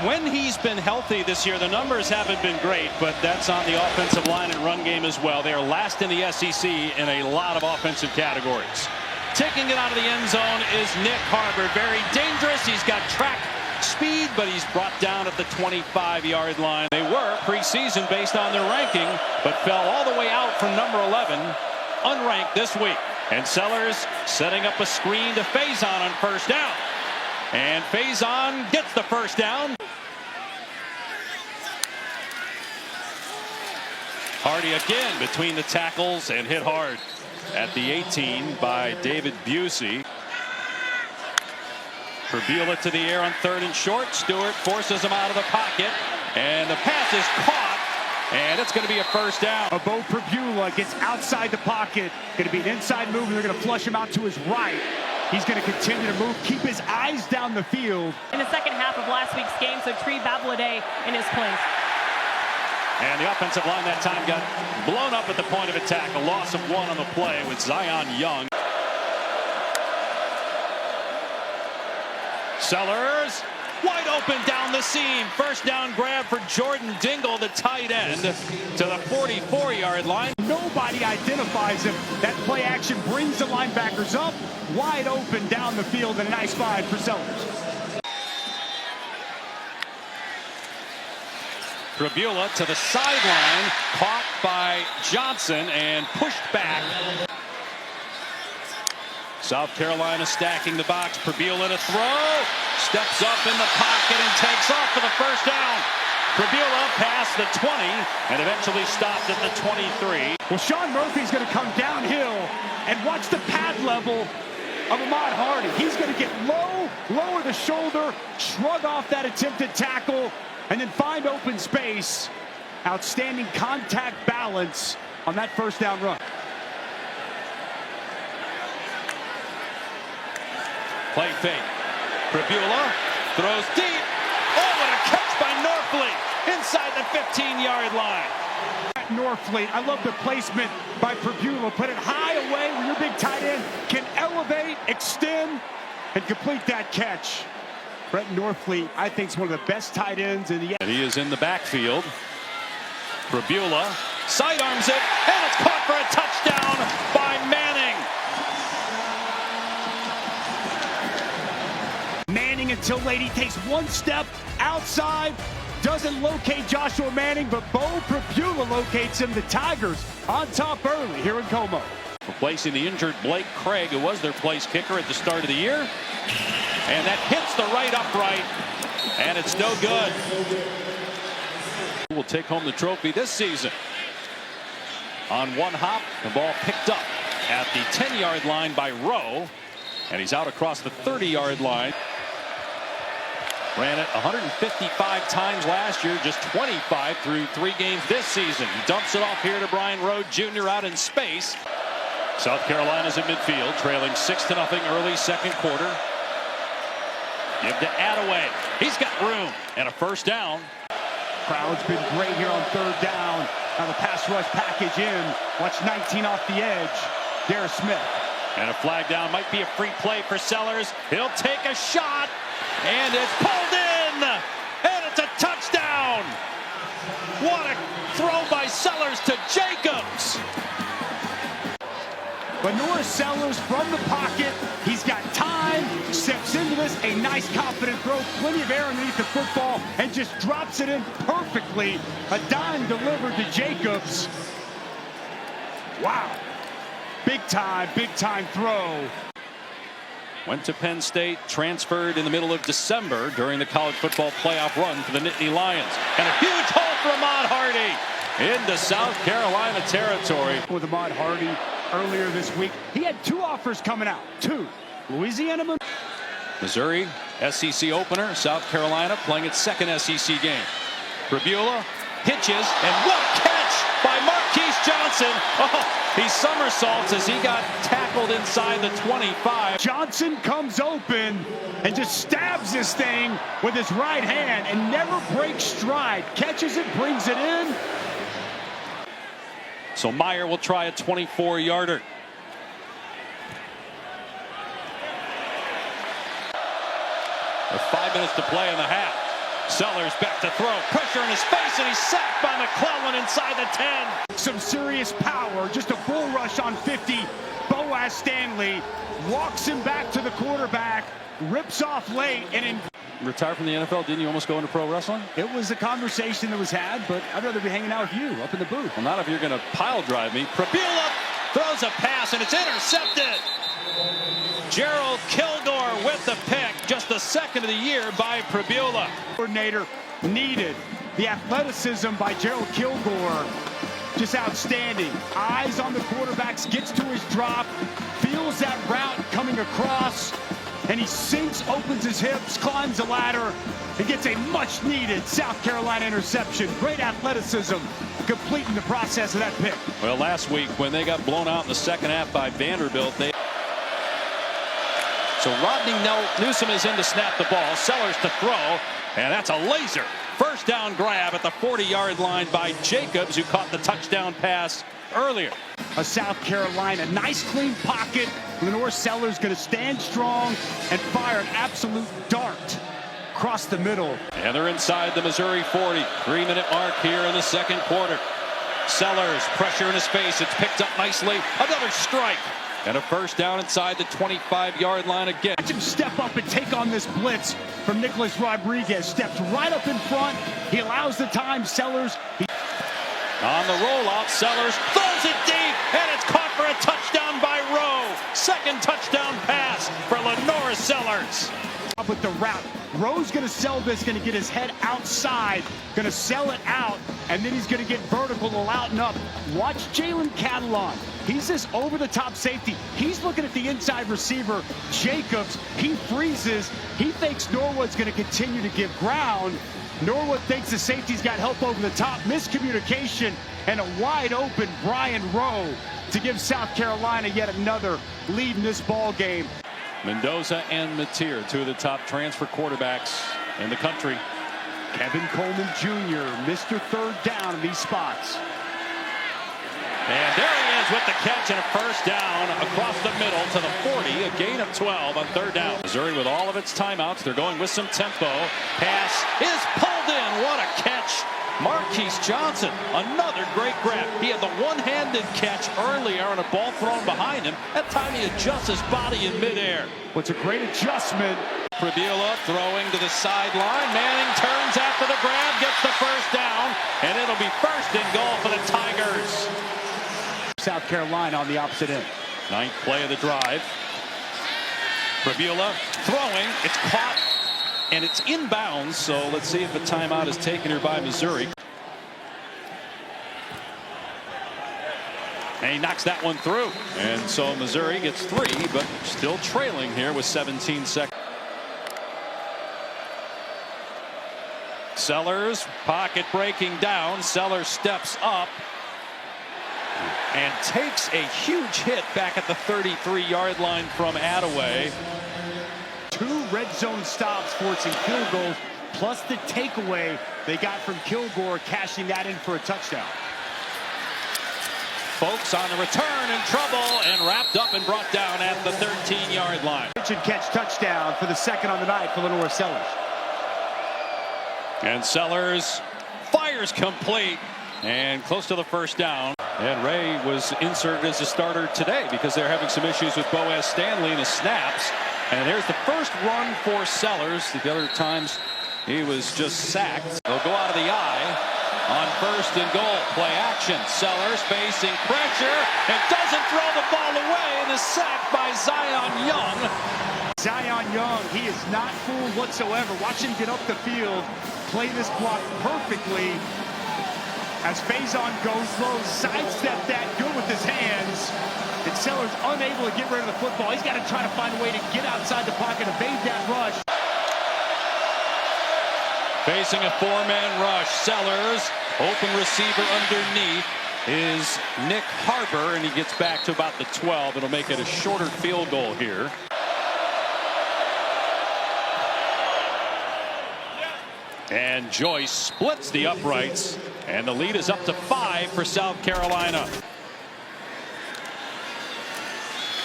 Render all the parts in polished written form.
When he's been healthy this year, the numbers haven't been great, but that's on the offensive line and run game as well. They are last in the SEC in a lot of offensive categories. Taking it out of the end zone is Nick Harbor. Very dangerous. He's got track speed, but he's brought down at the 25-yard line. They were preseason based on their ranking, but fell all the way out from number 11, unranked this week. And Sellers setting up a screen to Faison on first down. And Faison gets the first down. Hardy again between the tackles and hit hard at the 18 by David Busey. Prabula to the air on 3rd and short. Stewart forces him out of the pocket, and the pass is caught, and it's going to be a first down. Bo Prabula gets outside the pocket. Going to be an inside move, and they're going to flush him out to his right. He's going to continue to move, keep his eyes down the field. In the second half of last week's game, so Tree Bablade in his place. And the offensive line that time got blown up at the point of attack. A loss of 1 on the play with Zion Young. Sellers wide open down the seam. First down grab for Jordan Dingle, the tight end, to the 44-yard line. Nobody identifies him. That play action brings the linebackers up, wide open down the field, and a nice find for Sellers. Prabula to the sideline, caught by Johnson and pushed back. South Carolina stacking the box. Prabula to throw. Steps up in the pocket and takes off for the first down. Prabula past the 20 and eventually stopped at the 23. Well, Sean Murphy's going to come downhill and watch the pad level of Ahmad Hardy. He's going to get low, lower the shoulder, shrug off that attempted tackle, and then find open space. Outstanding contact balance on that first down run. Play fake. Prabula throws deep. Oh, what a catch by Norfleet inside the 15-yard line. Norfleet, I love the placement by Prabula. Put it high away where your big tight end can elevate, extend, and complete that catch. Brett Norfleet, I think, is one of the best tight ends in the... And he is in the backfield. Prabula sidearms it, and it's caught for a touchdown by Manning. Manning until late. He takes one step outside, doesn't locate Joshua Manning, but Bo Prabula locates him. The Tigers on top early here in Como. Replacing the injured Blake Craig, who was their place kicker at the start of the year. And that hits the right upright, and it's no good. Will take home the trophy this season. On one hop, the ball picked up at the 10-yard line by Rowe, and he's out across the 30-yard line. Ran it 155 times last year, just 25 through 3 games this season. He dumps it off here to Brian Rowe Jr. out in space. South Carolina's in midfield, trailing 6-0 early second quarter. Give to Attaway. He's got room and a first down. Crowd's been great here on 3rd down. Now the pass rush package in. Watch 19 off the edge. Darius Smith. And a flag down. Might be a free play for Sellers. He'll take a shot. And it's pulled in. And it's a touchdown. What a throw by Sellers to Jacobs. But Norris Sellers from the pocket. He's got time, steps into this, a nice confident throw, plenty of air underneath the football, and just drops it in perfectly. A dime delivered to Jacobs. Wow. Big time throw. Went to Penn State, transferred in the middle of December during the college football playoff run for the Nittany Lions. And a huge hole for Ahmad Hardy into South Carolina territory. With Ahmad Hardy earlier this week, he had 2 offers coming out. 2. Louisiana, Missouri, SEC opener. South Carolina playing its second SEC game. Prabula hitches, and what catch by Marquise Johnson. Oh, he somersaults as he got tackled inside the 25. Johnson comes open and just stabs this thing with his right hand and never breaks stride. Catches it, brings it in. So Meyer will try a 24-yarder. With 5 minutes to play in the half. Sellers back to throw. Pressure in his face, and he's sacked by McClellan inside the 10. Some serious power. Just a bull rush on 50. Boaz Stanley walks him back to the quarterback. Rips off late and Retired from the NFL, didn't you almost go into pro wrestling? It was a conversation that was had, but I'd rather be hanging out with you up in the booth. Well, not if you're going to pile drive me. Prabula throws a pass, and it's intercepted. Gerald Kilgore with the pick, just the second of the year by Prabula. Coordinator needed. The athleticism by Gerald Kilgore, just outstanding. Eyes on the quarterbacks, gets to his drop, feels that route coming across, and he sinks, opens his hips, climbs the ladder, and gets a much-needed South Carolina interception. Great athleticism, completing the process of that pick. Well, last week when they got blown out in the second half by Vanderbilt, so Rodney Newsom is in to snap the ball. Sellers to throw, and that's a laser. First down grab at the 40-yard line by Jacobs, who caught the touchdown pass earlier. A South Carolina, nice clean pocket. Lenore Sellers going to stand strong and fire an absolute dart across the middle. And they're inside the Missouri 40. 3-minute mark here in the second quarter. Sellers, pressure in his face. It's picked up nicely. Another strike. And a first down inside the 25-yard line again. Watch him step up and take on this blitz from Nicholas Rodriguez. Steps right up in front. He allows the time. Sellers. On the rollout, Sellers throws it deep, and it's caught for a touchdown by Rowe. Second touchdown pass for Lenore Sellers. With the route, Rowe's going to sell this, going to get his head outside, going to sell it out, and then he's going to get vertical, out and up. Watch Jalen Catalon. He's this over-the-top safety. He's looking at the inside receiver, Jacobs. He freezes. He thinks Norwood's going to continue to give ground. Norwood thinks the safety's got help over the top. Miscommunication and a wide-open Brian Rowe to give South Carolina yet another lead in this ball game. Mendoza and Mateer, two of the top transfer quarterbacks in the country. Kevin Coleman Jr., Mr. Third Down in these spots. And there he is with the catch and a first down across the middle to the 40, a gain of 12 on third down. Missouri with all of its timeouts. They're going with some tempo. Pass is pulled in. What a catch. Marquise Johnson, another great grab. He had the one-handed catch earlier on a ball thrown behind him. That time he adjusts his body in midair. What's a great adjustment. Prabula throwing to the sideline. Manning turns after the grab, gets the first down, and it'll be first and goal for the Tigers. South Carolina on the opposite end. Ninth play of the drive. Prabula throwing. It's caught. And it's inbounds, so let's see if a timeout is taken here by Missouri. And he knocks that one through. And so Missouri gets 3, but still trailing here with 17 seconds. Sellers, pocket breaking down. Sellers steps up and takes a huge hit back at the 33-yard line from Attaway. 2 red zone stops forcing field goals, plus the takeaway they got from Kilgore, cashing that in for a touchdown. Folks on the return in trouble and wrapped up and brought down at the 13-yard line. Pitch and catch touchdown for the second on the night for Lenore Sellers. And Sellers fires complete and close to the first down. And Ray was inserted as a starter today because they're having some issues with Boaz Stanley in his snaps. And there's the first run for Sellers. The other times he was just sacked. They'll go out of the eye on first and goal. Play action. Sellers facing pressure and doesn't throw the ball away and is sacked by Zion Young. Zion Young, he is not fooled whatsoever. Watch him get up the field, play this block perfectly. As Faison goes low, sidestep that good with his hands. And Sellers unable to get rid of the football. He's got to try to find a way to get outside the pocket, evade that rush. Facing a 4-man rush. Sellers, open receiver underneath is Nick Harbor, and he gets back to about the 12. It'll make it a shorter field goal here. And Joyce splits the uprights, and the lead is up to 5 for South Carolina.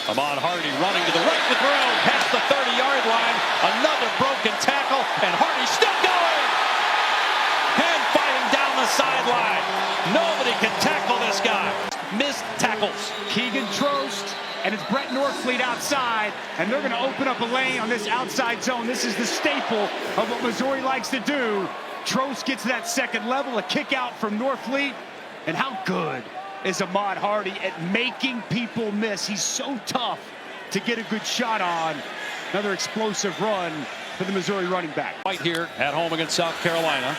Ahmad Hardy running to the right with room, past the 30-yard line. Another broken tackle, and Hardy still going. sideline. Nobody can tackle this guy. Missed tackles. Keegan Trost, and it's Brett Norfleet outside, and they're going to open up a lane on this outside zone. This is the staple of what Missouri likes to do. Trost gets to that second level, a kick out from Norfleet, and how good is Ahmad Hardy at making people miss? He's so tough to get a good shot on. Another explosive run for the Missouri running back. Right here at home against South Carolina.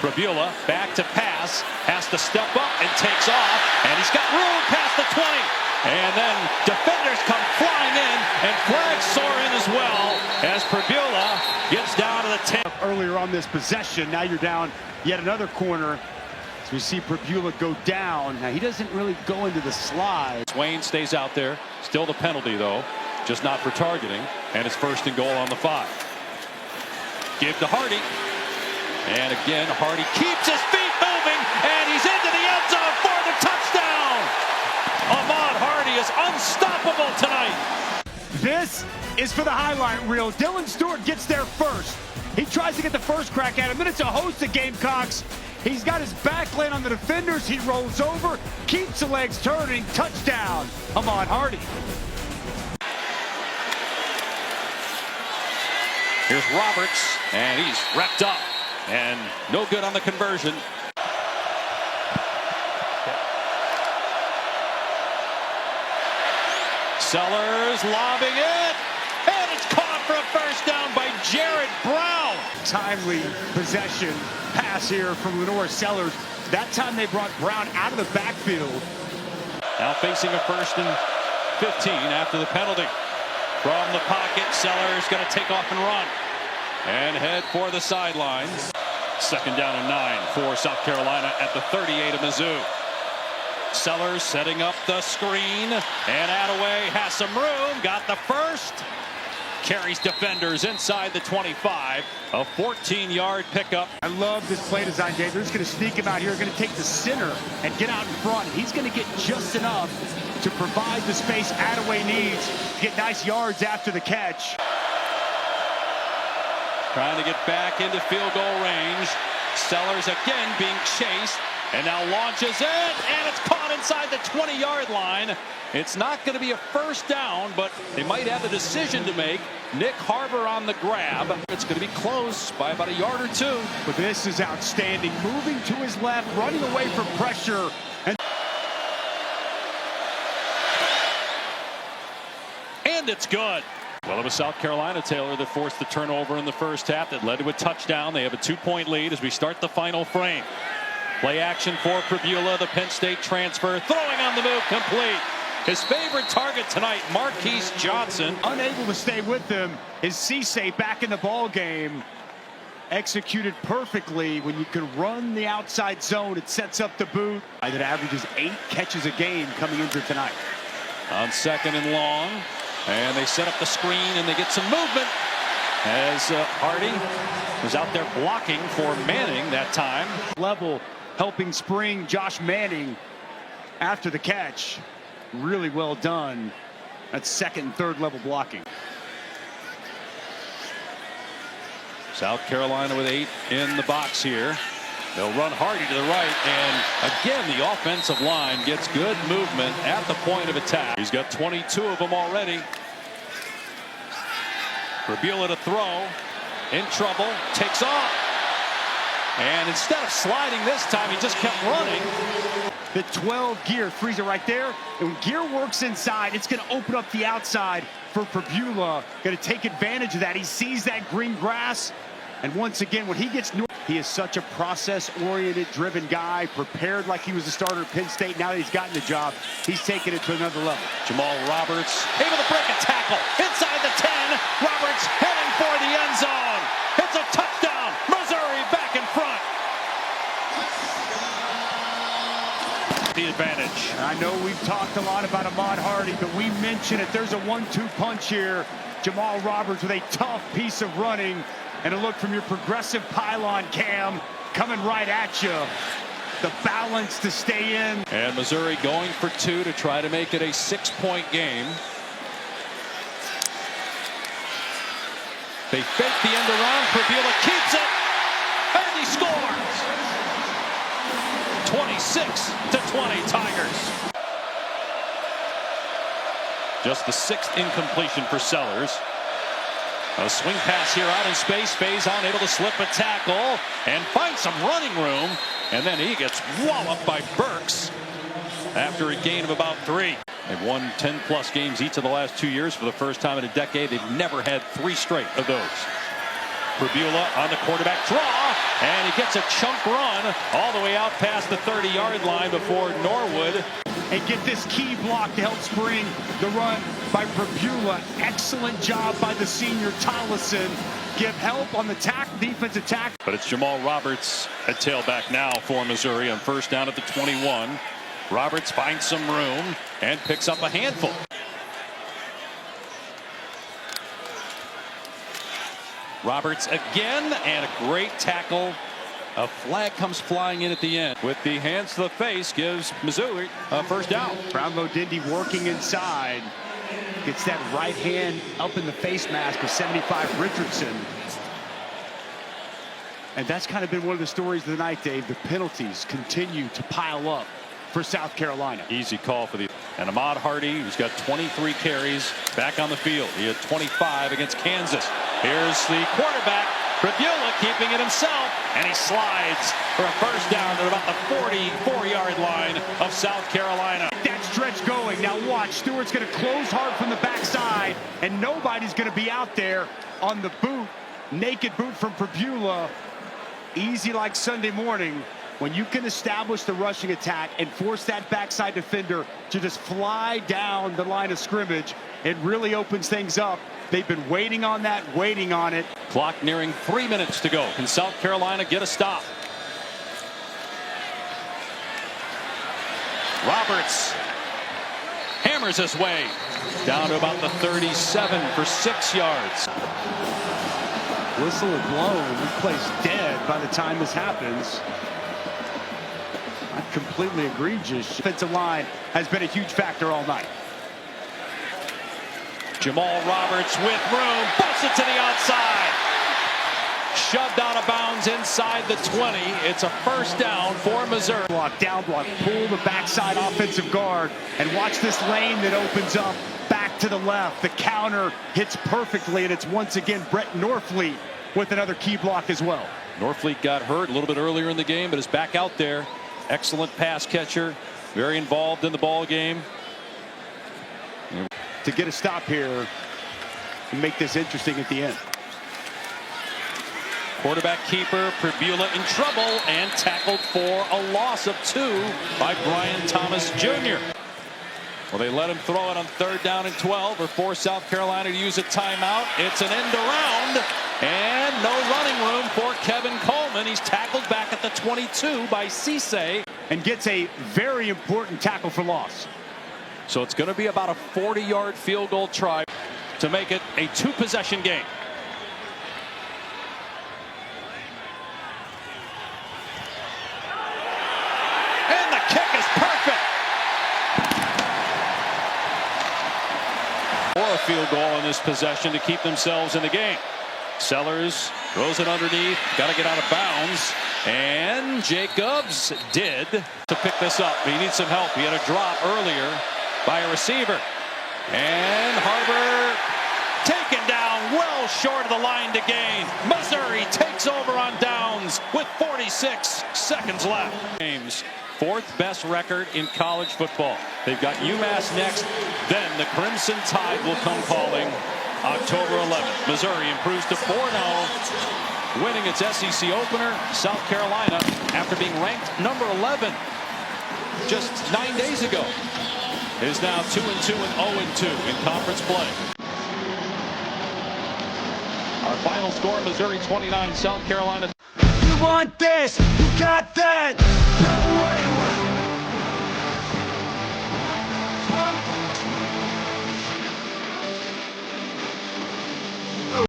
Prabula back to pass, has to step up and takes off, and he's got room past the 20. And then defenders come flying in, and flags soar in as well as Prabula gets down to the 10. Earlier on this possession, now you're down yet another corner. So we see Prabula go down. Now he doesn't really go into the slide. Swain stays out there, still the penalty though, just not for targeting, and it's 1st and goal on the 5. Give to Hardy. And again, Hardy keeps his feet moving, and he's into the end zone for the touchdown. Ahmad Hardy is unstoppable tonight. This is for the highlight reel. Dylan Stewart gets there first. He tries to get the first crack at him. Then it's a host of Gamecocks. He's got his back laying on the defenders. He rolls over, keeps the legs turning. Touchdown, Ahmad Hardy. Here's Roberts, and he's wrapped up. And no good on the conversion. Sellers lobbing it, and it's caught for a first down by Jared Brown. Timely possession pass here from Lenore Sellers. That time they brought Brown out of the backfield. Now facing a 1st and 15 after the penalty. From the pocket, Sellers going to take off and run. And head for the sidelines. 2nd down and 9 for South Carolina at the 38 of Mizzou. Sellers setting up the screen, and Attaway has some room. Got the first. Carries defenders inside the 25. A 14-yard pickup. I love this play design, Dave. They're just going to sneak him out here. Going to take the center and get out in front. He's going to get just enough to provide the space Attaway needs to get nice yards after the catch. Trying to get back into field goal range. Sellers again being chased, and now launches it, and it's caught inside the 20-yard line. It's not going to be a first down, but they might have a decision to make. Nick Harbor on the grab. It's going to be close by about a yard or 2. But this is outstanding. Moving to his left, running away from pressure. And it's good. Well, it was South Carolina, Taylor, that forced the turnover in the first half that led to a touchdown. They have a 2-point lead as we start the final frame. Play action for Prabula, the Penn State transfer, throwing on the move, complete. His favorite target tonight, Marquise Johnson. Unable to stay with them is Cisse back in the ball game. Executed perfectly. When you can run the outside zone, it sets up the boot. That averages 8 catches a game coming into tonight. On 2nd and long. And they set up the screen, and they get some movement as Hardy was out there blocking for Manning that time. Level helping spring Josh Manning after the catch. Really well done. That's 2nd and 3rd level blocking. South Carolina with 8 in the box here. They'll run Hardy to the right, and again the offensive line gets good movement at the point of attack. He's got 22 of them already. Prabula to throw, in trouble, takes off, and instead of sliding this time, he just kept running. The 12 gear frees it right there, and when gear works inside, it's going to open up the outside for Prabula. Going to take advantage of that. He sees that green grass, and once again, when he gets north, he is such a process-oriented, driven guy, prepared like he was a starter at Penn State. Now that he's gotten the job, he's taking it to another level. Jamal Roberts able to break a tackle inside the 10. Roberts heading for the end zone. It's a touchdown. Missouri back in front. The advantage. I know we've talked a lot about Ahmad Hardy, but we mentioned it. There's a 1-2 punch here. Jamal Roberts with a tough piece of running. And a look from your progressive pylon cam coming right at you. The balance to stay in. And Missouri going for 2 to try to make it a 6-point game. They fake the end around. Prabula keeps it, and he scores. 36-20 Tigers. Just the 6th incompletion for Sellers. A swing pass here out in space. Faison able to slip a tackle and find some running room. And then he gets walloped by Burks after a gain of about 3. They've won 10-plus games each of the last 2 years. For the first time in a decade, they've never had 3 straight of those. Pribula on the quarterback draw, and he gets a chunk run all the way out past the 30-yard line before Norwood. And get this key block to help spring the run by Pribula. Excellent job by the senior Tollison. Give help on the defensive tackle. But it's Jamal Roberts at tailback now for Missouri on first down at the 21. Roberts finds some room and picks up a handful. Roberts again, and a great tackle. A flag comes flying in at the end. With the hands to the face, gives Missouri a first down. Brownlow Dindy working inside. Gets that right hand up in the face mask of 75 Richardson. And that's kind of been one of the stories of the night, Dave. The penalties continue to pile up for South Carolina. Easy call for the... And Ahmad Hardy, who's got 23 carries, back on the field. He had 25 against Kansas. Here's the quarterback, Pribula, keeping it himself, and he slides for a first down at about the 44-yard line of South Carolina. That stretch going. Now watch, Stewart's going to close hard from the backside, and nobody's going to be out there on the boot. Naked boot from Pribula. Easy like Sunday morning. When you can establish the rushing attack and force that backside defender to just fly down the line of scrimmage, it really opens things up. They've been waiting on that, waiting on it. Clock nearing 3 minutes to go. Can South Carolina get a stop? Roberts hammers his way down to about the 37 for 6 yards. Whistle is blown. This play's dead by the time this happens. I completely egregious. Defensive line has been a huge factor all night. Jamal Roberts with room, busts it to the outside. Shoved out of bounds inside the 20. It's a first down for Missouri. Block, down block, pull the backside offensive guard, and watch this lane that opens up back to the left. The counter hits perfectly, and it's once again Brett Norfleet with another key block as well. Norfleet got hurt a little bit earlier in the game, but is back out there. Excellent pass catcher, very involved in the ball game. To get a stop here and make this interesting at the end. Quarterback keeper, Pribula in trouble and tackled for a loss of 2 by Brian Thomas Jr. Well, they let him throw it on third down and 12 or force South Carolina to use a timeout. It's an end around and no running room for Kevin Coleman. He's tackled back at the 22 by Cisse. And gets a very important tackle for loss. So it's going to be about a 40-yard field goal try to make it a 2-possession game. And the kick is perfect. Or a field goal in this possession to keep themselves in the game. Sellers throws it underneath, got to get out of bounds, and Jacobs did to pick this up. He needs some help. He had a drop earlier by a receiver, and Harbor taken down well short of the line to gain. Missouri takes over on downs with 46 seconds left. James, 4th best record in college football. They've got UMass next, then the Crimson Tide will come calling October 11th. Missouri improves to 4-0, winning its SEC opener. South Carolina, after being ranked number 11 just 9 days ago, is now 2-2 and 0-2 in conference play. Our final score, Missouri 29, South Carolina. You want this, you got that.